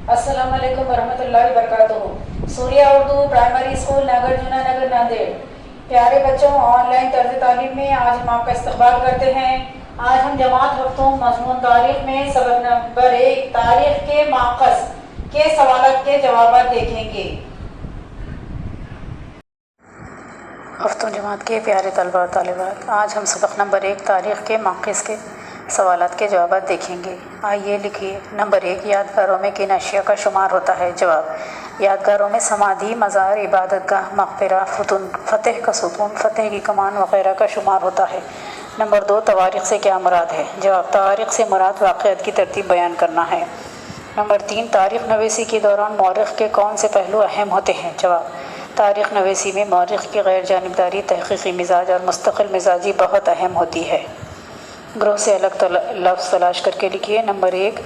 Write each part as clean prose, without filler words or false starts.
अस्सलाम वालेकुम वरहमतुल्लाहि वबरकातुहू। सूर्या उर्दू प्राइमरी स्कूल नगर जुना नगर नांदेड़। प्यारे बच्चों, ऑनलाइन तर्ज तालीम में आज हम आपका इस्तकबाल करते हैं। आज हम जमात हफ्तों मज़मून तारीख में सबक नंबर 1 तारीख के माक़ज़ के सवालात के जवाब देखेंगे। हफ्तों जमात के प्यारे तलबा और तालिबात, आज हम सबक नंबर 1 तारीख के माक़ज़ के सवालात के जवाब देखेंगे। आइए लिखिए। नंबर 1, यादगारों में किन अशिया का शुमार होता है? जवाब: यादगारों में समाधि, मज़ार, इबादतगाह, मक़बरा, फतून, फतेह का सुतून, फतेह की कमान वगैरह का शुमार होता है। नंबर 2, तवारीख़ से क्या मुराद है? जवाब: तारीख़ से मुराद वाक़ियात की तरतीब बयान करना है। नंबर 3, तारीख़ नवीसी के दौरान मौरख़ के कौन से पहलू अहम होते हैं? जवाब: तारीख़ नवीसी में मौरख़ की गैर जानिबदारी, तहक़ीक़ी मिजाज और मुस्तक़िल मिजाजी बहुत अहम होती है। ग्रोह से अलग लफ्ज़ तलाश करके लिखिए। नंबर 1,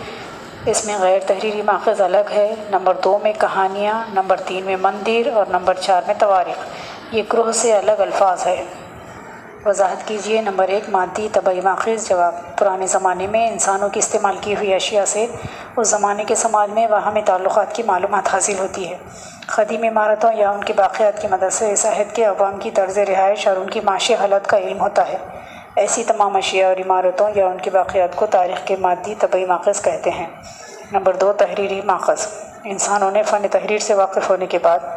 इसमें गैर तहरीरी माख़ज़ अलग है। नंबर 2 में कहानियाँ, नंबर 3 में मंदिर और नंबर 4 में तवारीख़। ये ग्रोह से अलग अल्फाज है। वजाहत कीजिए। नंबर 1, मादी तबई माख़ज़। जवाब: पुराने ज़माने में इंसानों की इस्तेमाल की हुई अशिया से उस ज़माने के समाज में वाहमी ताल्लुक़ात की मालूमात हासिल होती है। क़दीम इमारतों या उनकी बाक़ियात की मदद से इस अहद के अवाम की तर्ज़ रिहाइश और उनकी माशी हालत का इल्म होता है। ऐसी तमाम अशिया और इमारतों या उनकी बाक़ियात को तारीख़ के मादी तबई माख़ज़ कहते हैं। नंबर 2, तहरीरी माख़ज़। इंसानों ने फ़न तहरीर से वाक़िफ़ होने के बाद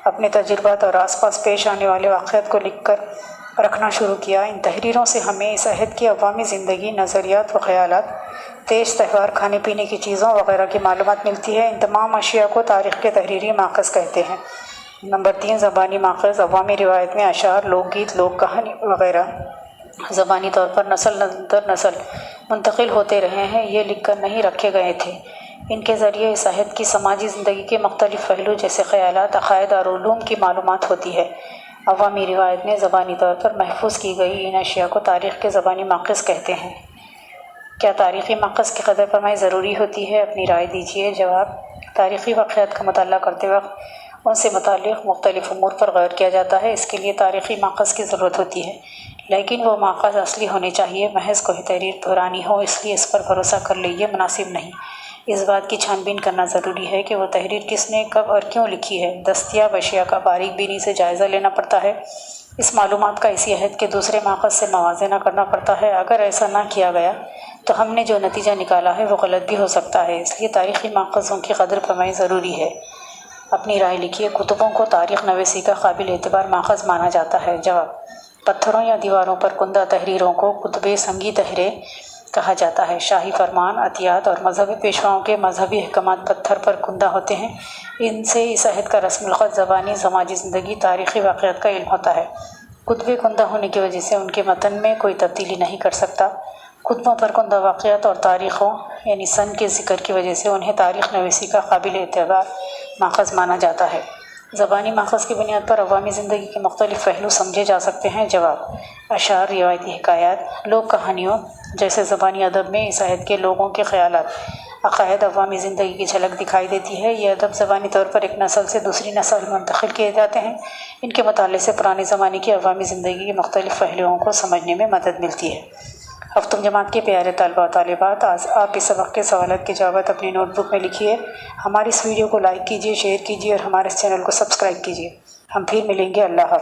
अपने तजुर्बात और आसपास पेश आने वाले वाक़ियात को लिख कर रखना शुरू किया। इन तहरीरों से हमें इस अहद की अवामी ज़िंदगी, नज़रियात व ख़यालात, तेज़ त्यौहार, खाने पीने की चीज़ों वगैरह की मालूमात मिलती है। इन तमाम अशिया को तारीख़ के तहरीरी माख़ज़ कहते हैं। नंबर 3, ज़बानी माख़ज़। अवामी रिवायत में अशार, लोकगीत, लोक कहानी वगैरह ज़बानी तौर पर नस्ल दर नस्ल मुंतकिल होते रहे हैं। ये लिख कर नहीं रखे गए थे। इनके ज़रिए इस अहद की समाजी ज़िंदगी के मुख्तलिफ़ पहलू जैसे ख़यालात, अक़ायद और उलूम की मालूमात होती है। अवामी रिवायत में ज़बानी तौर पर महफूज की गई इन अशिया को तारीख़ के ज़बानी माक़ज़ कहते हैं। क्या तारीख़ी माक़ज़ की क़दर फरमाई ज़रूरी होती है? अपनी राय दीजिए। जवाब: तारीख़ी वाक़ियात का मुताला करते वक्त उनसे मुताल्लिक़ मुख्तलिफ़ उमूर पर गौर किया जाता है। इसके लिए तारीख़ी माक़ज़ की ज़रूरत होती है, लेकिन वो माक़ज़ असली होने चाहिए। महज़ कोई तहरीर पुरानी हो इसलिए इस पर भरोसा कर ले, ये मुनासिब नहीं। इस बात की छानबीन करना ज़रूरी है कि वो तहरीर किसने, कब और क्यों लिखी है। दस्तयाब अशिया का बारीक बीनी से जायज़ा लेना पड़ता है। इस मालूमात का इसी अहद के दूसरे माक़ज़ से मवाज़ना करना पड़ता है। अगर ऐसा ना किया गया तो हमने जो नतीजा निकाला है वो गलत भी हो सकता है। इसलिए तारीख़ी माक़ज़ों की क़दर फरमाई ज़रूरी है। अपनी राय लिखिए। कुतुबों को तारीख़ नवीसी का काबिल एतबार माक़ज़ माना जाता है। जवाब: पत्थरों या दीवारों पर कुंदा तहरीरों को कुतुबे संगी तहरीरें कहा जाता है। शाही फरमान, अतियात और मजहबी पेशवाओं के मजहबी अहकामात पत्थर पर कुंदा होते हैं। इनसे इस अहद का रस्मुल ख़त, ज़बानी, समाजी ज़िंदगी, तारीख़ी वाक़ियात का इल्म होता है। कुतुबे कुंदा होने की वजह से उनके मतन में कोई तब्दीली नहीं कर सकता। कुतुबों पर कुंदा वाक़ियात और तारीख़ों यानी सन के ज़िक्र की वजह से उन्हें तारीख़ नवीसी का काबिल एतबार माक़ज़ माना जाता है। ज़बानी माक़ज़ की बुनियाद पर अवामी ज़िंदगी के मुख्तलिफ़ पहलू समझे जा सकते हैं। जवाब: अशार, रिवायती हिकायात, लोक कहानियों जैसे ज़बानी अदब में इस अहद के लोगों के ख़यालात, अक़ायद, अवामी ज़िंदगी की झलक दिखाई देती है। ये अदब ज़बानी तौर पर एक नस्ल से दूसरी नस्ल में मुंतक़िल किए जाते हैं। इनके मुताले से पुराने ज़माने की अवामी ज़िंदगी के मुख्तलिफ़ पहलुओं को समझने में मदद मिलती है। हफ्तुम जमात के प्यारे तलबा और तालिबात, आज आप इस सबक के सवालात के जवाब अपनी नोटबुक में लिखिए। हमारी इस वीडियो को लाइक कीजिए, शेयर कीजिए और हमारे इस चैनल को सब्सक्राइब कीजिए। हम फिर मिलेंगे। अल्लाह हाफ़िज़।